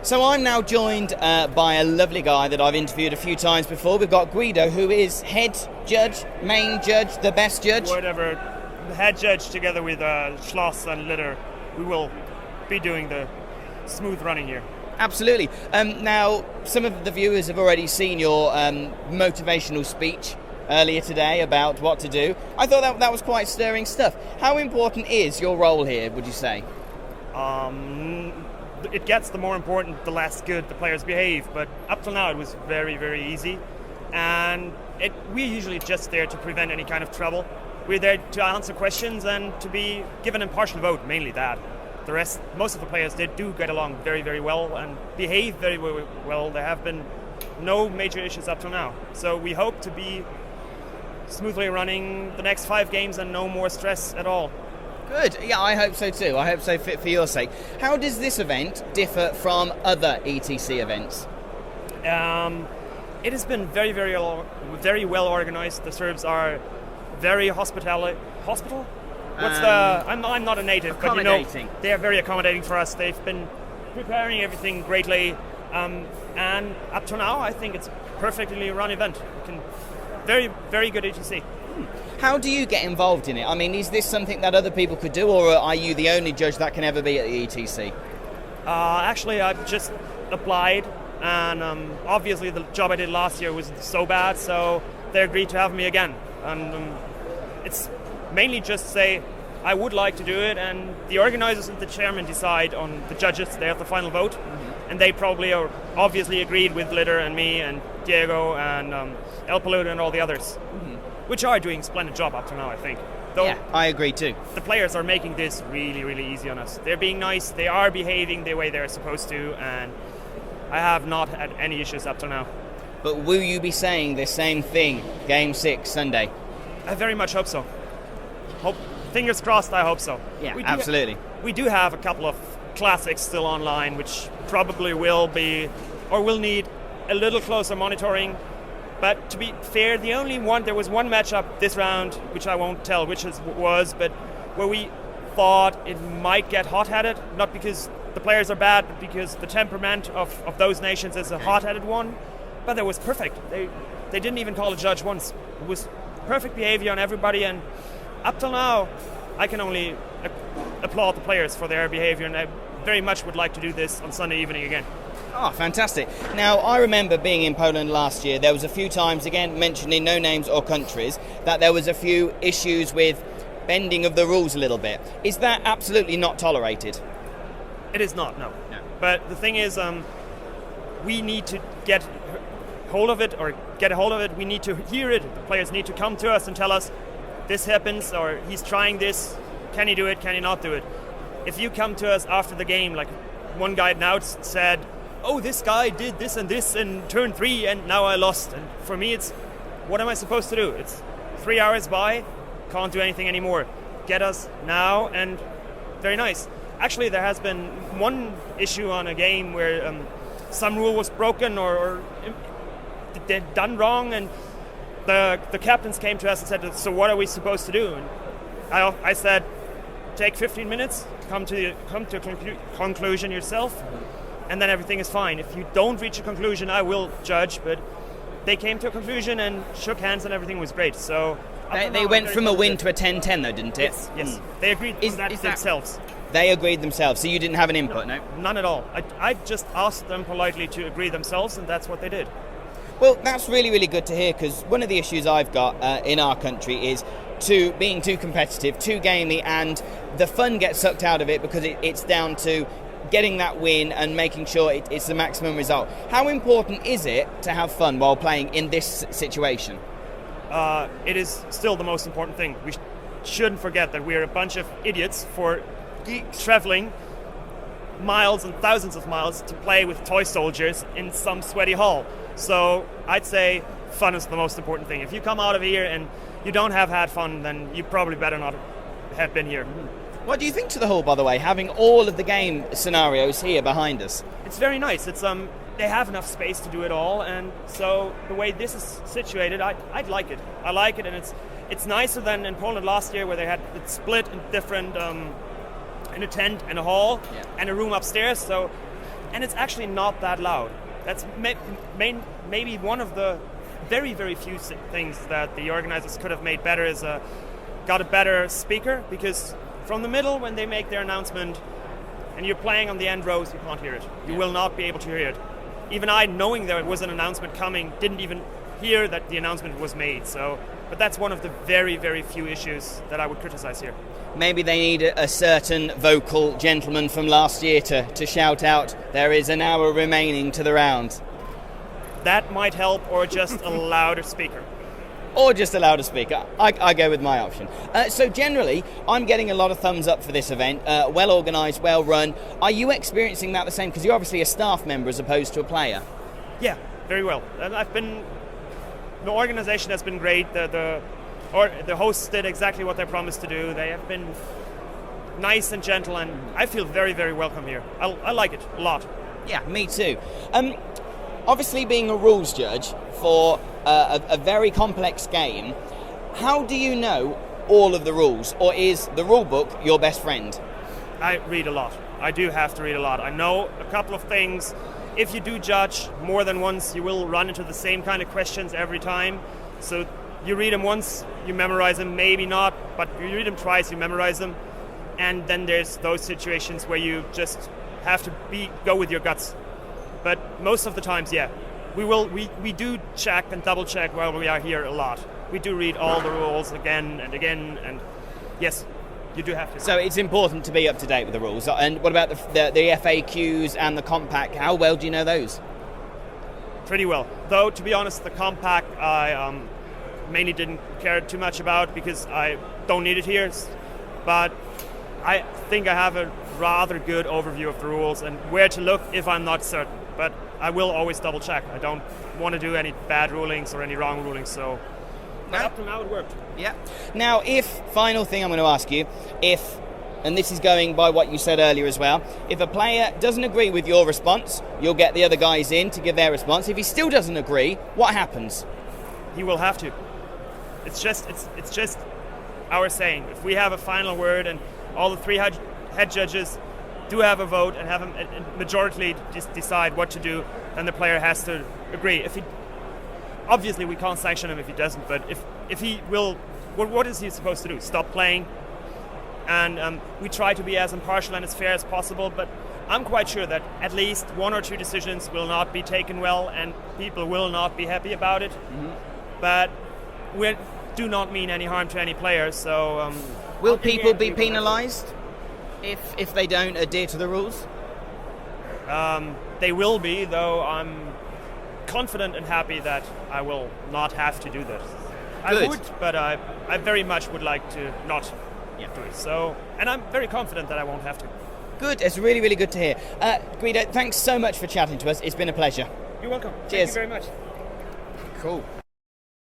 So I'm now joined by a lovely guy that I've interviewed a few times before. We've got Guido, who is head judge, main judge, the best judge. Whatever, the head judge together with Schloss and Litter, we will be doing the smooth running here. Absolutely. Now, some of the viewers have already seen your motivational speech earlier today about what to do. I thought that was quite stirring stuff. How important is your role here, would you say? It gets the more important the less good the players behave, but up till now it was very, very easy, and we're usually just there to prevent any kind of trouble. We're there to answer questions and to be given an impartial vote, mainly that. The rest, most of the players, they do get along very, very well and behave very well. There have been no major issues up till now, so we hope to be smoothly running the next 5 games and no more stress at all. Good. Yeah, I hope so too. I hope so for your sake. How does this event differ from other ETC events? It has been very, very well organized. The Serbs are very hospital? I'm not a native, but they are very accommodating for us. They've been preparing everything greatly, and up to now, I think it's a perfectly run event. Very, very good ETC. How do you get involved in it? I mean, is this something that other people could do, or are you the only judge that can ever be at the ETC? Actually, I've just applied, and obviously the job I did last year was so bad, so they agreed to have me again. And it's mainly just say, I would like to do it, and the organizers and the chairman decide on the judges. They have the final vote, and they probably are obviously agreed with Litter and me and Diego and El Paluda and all the others. Which are doing a splendid job up to now, I think. Though yeah, I agree too. The players are making this really, really easy on us. They're being nice, they are behaving the way they're supposed to, and I have not had any issues up to now. But will you be saying the same thing, Game 6, Sunday? I very much hope so. Fingers crossed, I hope so. Yeah, absolutely. We do have a couple of classics still online, which probably will need a little closer monitoring. But to be fair, there was one matchup this round, which I won't tell which it was, but where we thought it might get hot-headed, not because the players are bad, but because the temperament of those nations is a hot-headed one. But that was perfect. They didn't even call a judge once. It was perfect behavior on everybody, and up till now, I can only applaud the players for their behavior, and I very much would like to do this on Sunday evening again. Oh, fantastic. Now, I remember being in Poland last year. There was a few times, again, mentioning no names or countries, that there was a few issues with bending of the rules a little bit. Is that absolutely not tolerated? It is not, no. But the thing is, we need to get a hold of it. We need to hear it. The players need to come to us and tell us, this happens, or he's trying this. Can he do it? Can he not do it? If you come to us after the game, like one guy now said, oh, this guy did this and this in turn 3 and now I lost. And for me, it's, what am I supposed to do? It's 3 hours by, can't do anything anymore. Get us now, and very nice. Actually, there has been one issue on a game where some rule was broken or done wrong, and the captains came to us and said, so what are we supposed to do? And I said, take 15 minutes, come to a conclusion yourself, and then everything is fine. If you don't reach a conclusion, I will judge, but they came to a conclusion and shook hands and everything was great. So they went from a win to a 10-10 though, didn't it? Yes. They agreed themselves. They agreed themselves, so you didn't have an input, no? None at all. I just asked them politely to agree themselves, and that's what they did. Well, that's really, really good to hear, because one of the issues I've got in our country is being too competitive, too gamey, and the fun gets sucked out of it because it's down to getting that win and making sure it's the maximum result. How important is it to have fun while playing in this situation? It is still the most important thing. We shouldn't forget that we're a bunch of idiots for traveling miles and thousands of miles to play with toy soldiers in some sweaty hall. So I'd say fun is the most important thing. If you come out of here and you don't have had fun, then you probably better not have been here. What do you think to the hall, by the way, having all of the game scenarios here behind us? It's very nice. It's they have enough space to do it all, and so the way this is situated, I'd like it. I like it, and it's nicer than in Poland last year, where they had it split in different in a tent and a hall and a room upstairs. So and it's actually not that loud. That's maybe one of the very, very few things that the organizers could have made better is got a better speaker, because from the middle when they make their announcement and you're playing on the end rows, you can't hear it. You will not be able to hear it. Even I, knowing there was an announcement coming, didn't even hear that the announcement was made. So, but that's one of the very, very few issues that I would criticize here. Maybe they need a certain vocal gentleman from last year to shout out, there is an hour remaining to the round. That might help, or just a louder speaker. Or just a louder speaker. I go with my option. So generally, I'm getting a lot of thumbs up for this event. Well organised, well run. Are you experiencing that the same? Because you're obviously a staff member as opposed to a player. Yeah, very well. And the organisation has been great. The hosts did exactly what they promised to do. They have been nice and gentle, and I feel very, very welcome here. I like it a lot. Yeah, me too. Obviously, being a rules judge for a very complex game, how do you know all of the rules, or is the rule book your best friend? I read a lot. I do have to read a lot. I know a couple of things. If you do judge more than once, you will run into the same kind of questions every time. So you read them once, you memorize them, maybe not, but you read them twice, you memorize them. And then there's those situations where you just have to go with your guts. But most of the times, yeah, we do check and double check while we are here a lot. We do read all the rules again and again, and yes, you do have to. So it's important to be up to date with the rules. And what about the FAQs and the compact? How well do you know those? Pretty well. Though, to be honest, the compact I mainly didn't care too much about because I don't need it here. But I think I have a rather good overview of the rules and where to look if I'm not certain. But I will always double check. I don't want to do any bad rulings or any wrong rulings, so up to now it worked. Yeah. Now, final thing I'm going to ask you, and this is going by what you said earlier as well, if a player doesn't agree with your response, you'll get the other guys in to give their response. If he still doesn't agree, what happens? He will have to. It's just our saying. If we have a final word and all the three head judges do have a vote and have a majority just decide what to do, then the player has to agree. Obviously we can't sanction him if he doesn't, but if he will, what is he supposed to do? Stop playing? And we try to be as impartial and as fair as possible, but I'm quite sure that at least one or two decisions will not be taken well and people will not be happy about it. Mm-hmm. But we do not mean any harm to any players, so... will people be penalised if they don't adhere to the rules? They will be, though I'm confident and happy that I will not have to do this. Good. I would, but I very much would like to not do it. So, and I'm very confident that I won't have to. Good. It's really, really good to hear. Guido, thanks so much for chatting to us. It's been a pleasure. You're welcome. Cheers. Thank you very much. Cool.